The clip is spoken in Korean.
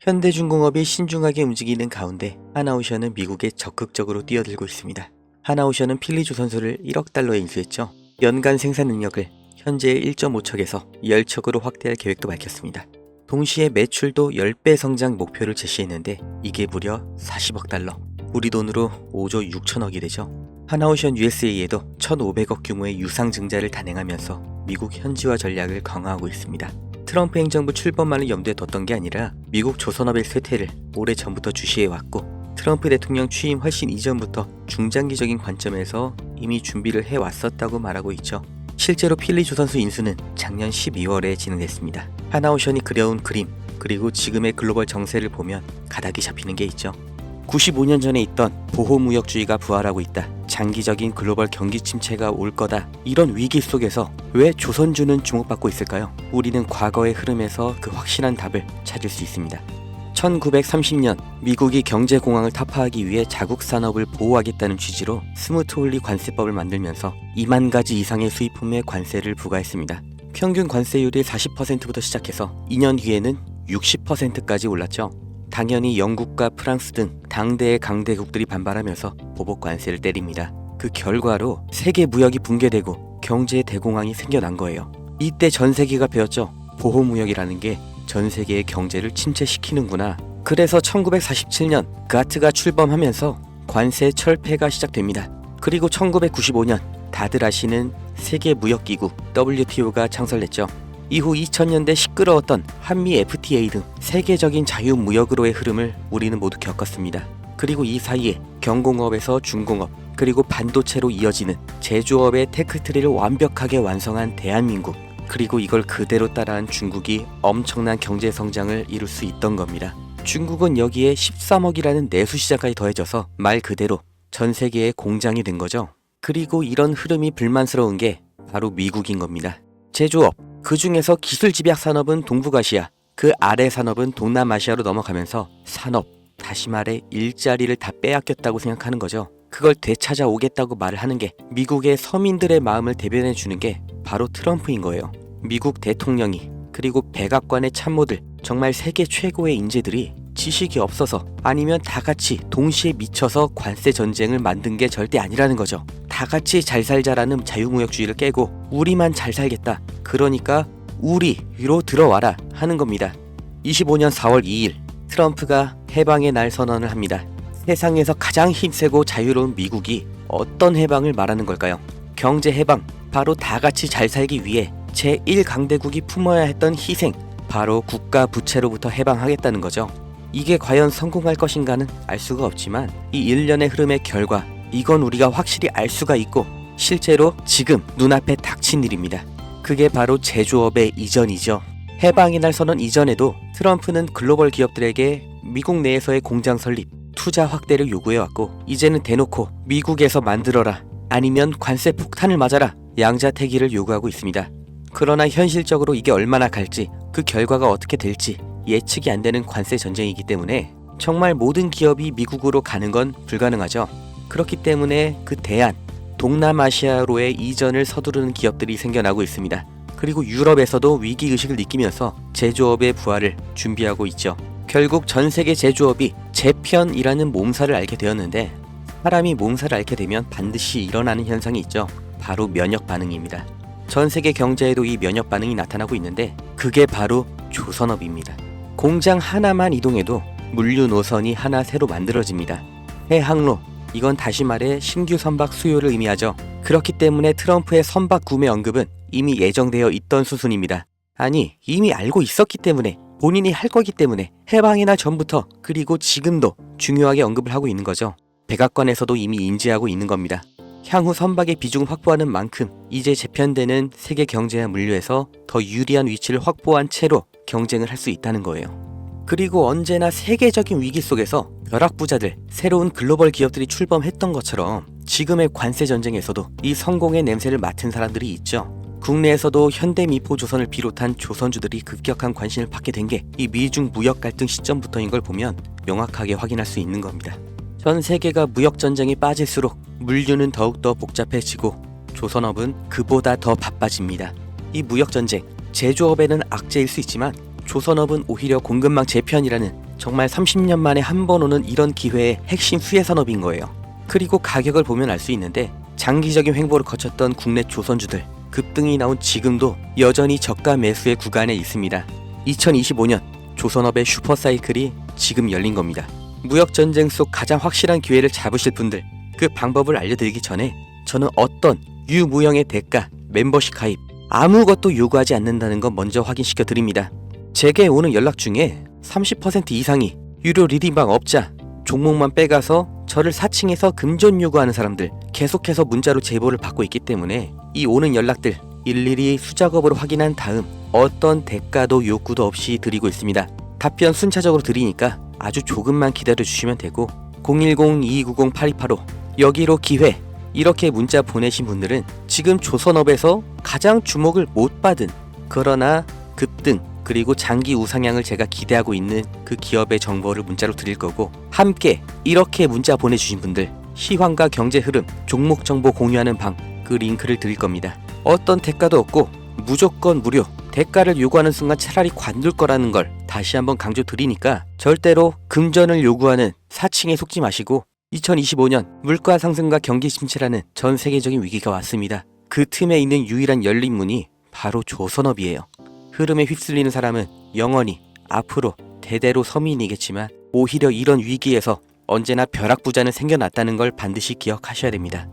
현대중공업이 신중하게 움직이는 가운데 하나오션은 미국에 적극적으로 뛰어들고 있습니다. 하나오션은 필리조선소를 1억 달러에 인수했죠. 연간 생산 능력을 현재의 1.5척에서 10척으로 확대할 계획도 밝혔습니다. 동시에 매출도 10배 성장 목표를 제시했는데 이게 무려 40억 달러, 우리 돈으로 5조 6천억이 되죠. 하나오션 USA에도 1,500억 규모의 유상 증자를 단행하면서 미국 현지화 전략을 강화하고 있습니다. 트럼프 행정부 출범만을 염두에 뒀던 게 아니라 미국 조선업의 쇠퇴를 오래전부터 주시해왔고 트럼프 대통령 취임 훨씬 이전부터 중장기적인 관점에서 이미 준비를 해왔었다고 말하고 있죠. 실제로 필리조선소 인수는 작년 12월에 진행됐습니다. 하나오션이 그려온 그림, 그리고 지금의 글로벌 정세를 보면 가닥이 잡히는 게 있죠. 95년 전에 있던 보호무역주의가 부활하고 있다. 장기적인 글로벌 경기 침체가 올 거다. 이런 위기 속에서 왜 조선주는 주목받고 있을까요? 우리는 과거의 흐름에서 그 확실한 답을 찾을 수 있습니다. 1930년 미국이 경제공황을 타파하기 위해 자국 산업을 보호하겠다는 취지로 스무트홀리 관세법을 만들면서 2만 가지 이상의 수입품에 관세를 부과했습니다. 평균 관세율이 40%부터 시작해서 2년 뒤에는 60%까지 올랐죠. 당연히 영국과 프랑스 등 당대의 강대국들이 반발하면서 보복 관세를 때립니다. 그 결과로 세계 무역이 붕괴되고 경제의 대공황이 생겨난 거예요. 이때 전 세계가 배웠죠. 보호무역이라는 게 전 세계의 경제를 침체시키는구나. 그래서 1947년 가트가 출범하면서 관세 철폐가 시작됩니다. 그리고 1995년 다들 아시는 세계무역기구 WTO가 창설됐죠. 이후 2000년대 시끄러웠던 한미 FTA 등 세계적인 자유무역으로의 흐름을 우리는 모두 겪었습니다. 그리고 이 사이에 경공업에서 중공업, 그리고 반도체로 이어지는 제조업의 테크트리를 완벽하게 완성한 대한민국, 그리고 이걸 그대로 따라한 중국이 엄청난 경제 성장을 이룰 수 있던 겁니다. 중국은 여기에 13억이라는 내수 시장까지 더해져서 말 그대로 전 세계의 공장이 된 거죠. 그리고 이런 흐름이 불만스러운 게 바로 미국인 겁니다. 제조업, 그 중에서 기술 집약 산업은 동북아시아, 그 아래 산업은 동남아시아로 넘어가면서 산업, 다시 말해 일자리를 다 빼앗겼다고 생각하는 거죠. 그걸 되찾아오겠다고 말을 하는 게 미국의 서민들의 마음을 대변해 주는 게 바로 트럼프인 거예요. 미국 대통령이, 그리고 백악관의 참모들, 정말 세계 최고의 인재들이 지식이 없어서 아니면 다 같이 동시에 미쳐서 관세 전쟁을 만든 게 절대 아니라는 거죠. 다 같이 잘 살자라는 자유무역주의를 깨고 우리만 잘 살겠다. 그러니까 우리로 들어와라 하는 겁니다. 25년 4월 2일 트럼프가 해방의 날 선언을 합니다. 세상에서 가장 힘세고 자유로운 미국이 어떤 해방을 말하는 걸까요? 경제 해방, 바로 다 같이 잘 살기 위해 제1강대국이 품어야 했던 희생, 바로 국가 부채로부터 해방하겠다는 거죠. 이게 과연 성공할 것인가는 알 수가 없지만 이 일련의 흐름의 결과, 이건 우리가 확실히 알 수가 있고 실제로 지금 눈앞에 닥친 일입니다. 그게 바로 제조업의 이전이죠. 해방의 날 선언 이전에도 트럼프는 글로벌 기업들에게 미국 내에서의 공장 설립, 투자 확대를 요구해왔고 이제는 대놓고 미국에서 만들어라, 아니면 관세 폭탄을 맞아라, 양자택일을 요구하고 있습니다. 그러나 현실적으로 이게 얼마나 갈지, 그 결과가 어떻게 될지 예측이 안 되는 관세 전쟁이기 때문에 정말 모든 기업이 미국으로 가는 건 불가능하죠. 그렇기 때문에 그 대안, 동남아시아로의 이전을 서두르는 기업들이 생겨나고 있습니다. 그리고 유럽에서도 위기의식을 느끼면서 제조업의 부활을 준비하고 있죠. 결국 전 세계 제조업이 재편이라는 몸살을 앓게 되었는데, 사람이 몸살을 앓게 되면 반드시 일어나는 현상이 있죠. 바로 면역 반응입니다. 전 세계 경제에도 이 면역 반응이 나타나고 있는데 그게 바로 조선업입니다. 공장 하나만 이동해도 물류 노선이 하나 새로 만들어집니다. 해항로, 이건 다시 말해 신규 선박 수요를 의미하죠. 그렇기 때문에 트럼프의 선박 구매 언급은 이미 예정되어 있던 수순입니다. 아니, 이미 알고 있었기 때문에, 본인이 할 거기 때문에 해방의 날 전부터, 그리고 지금도 중요하게 언급을 하고 있는 거죠. 백악관에서도 이미 인지하고 있는 겁니다. 향후 선박의 비중을 확보하는 만큼 이제 재편되는 세계 경제와 물류에서 더 유리한 위치를 확보한 채로 경쟁을 할 수 있다는 거예요. 그리고 언제나 세계적인 위기 속에서 벼락부자들, 새로운 글로벌 기업들이 출범했던 것처럼 지금의 관세 전쟁에서도 이 성공의 냄새를 맡은 사람들이 있죠. 국내에서도 현대미포조선을 비롯한 조선주들이 급격한 관심을 받게 된 게 이 미중 무역 갈등 시점부터인 걸 보면 명확하게 확인할 수 있는 겁니다. 전 세계가 무역 전쟁에 빠질수록 물류는 더욱더 복잡해지고 조선업은 그보다 더 바빠집니다. 이 무역 전쟁, 제조업에는 악재일 수 있지만 조선업은 오히려 공급망 재편이라는 정말 30년 만에 한 번 오는 이런 기회의 핵심 수혜 산업인 거예요. 그리고 가격을 보면 알 수 있는데 장기적인 횡보를 거쳤던 국내 조선주들 급등이 나온 지금도 여전히 저가 매수의 구간에 있습니다. 2025년 조선업의 슈퍼사이클이 지금 열린 겁니다. 무역전쟁 속 가장 확실한 기회를 잡으실 분들, 그 방법을 알려드리기 전에 저는 어떤 유무형의 대가, 멤버십 가입 아무것도 요구하지 않는다는 건 먼저 확인시켜 드립니다. 제게 오는 연락 중에 30% 이상이 유료 리딩방 업자, 종목만 빼가서 저를 사칭해서 금전 요구하는 사람들 계속해서 문자로 제보를 받고 있기 때문에 이 오는 연락들 일일이 수작업으로 확인한 다음 어떤 대가도 욕구도 없이 드리고 있습니다. 답변 순차적으로 드리니까 아주 조금만 기다려 주시면 되고 010-2290-8285 여기로 기회 이렇게 문자 보내신 분들은 지금 조선업에서 가장 주목을 못 받은 그러나 급등 그리고 장기 우상향을 제가 기대하고 있는 그 기업의 정보를 문자로 드릴 거고, 함께 이렇게 문자 보내주신 분들 시황과 경제 흐름, 종목 정보 공유하는 방 그 링크를 드릴 겁니다. 어떤 대가도 없고 무조건 무료, 대가를 요구하는 순간 차라리 관둘 거라는 걸 다시 한번 강조 드리니까 절대로 금전을 요구하는 사칭에 속지 마시고 2025년 물가 상승과 경기 침체라는 전 세계적인 위기가 왔습니다. 그 틈에 있는 유일한 열린 문이 바로 조선업이에요. 흐름에 휩쓸리는 사람은 영원히 앞으로 대대로 서민이겠지만 오히려 이런 위기에서 언제나 벼락부자는 생겨났다는 걸 반드시 기억하셔야 됩니다.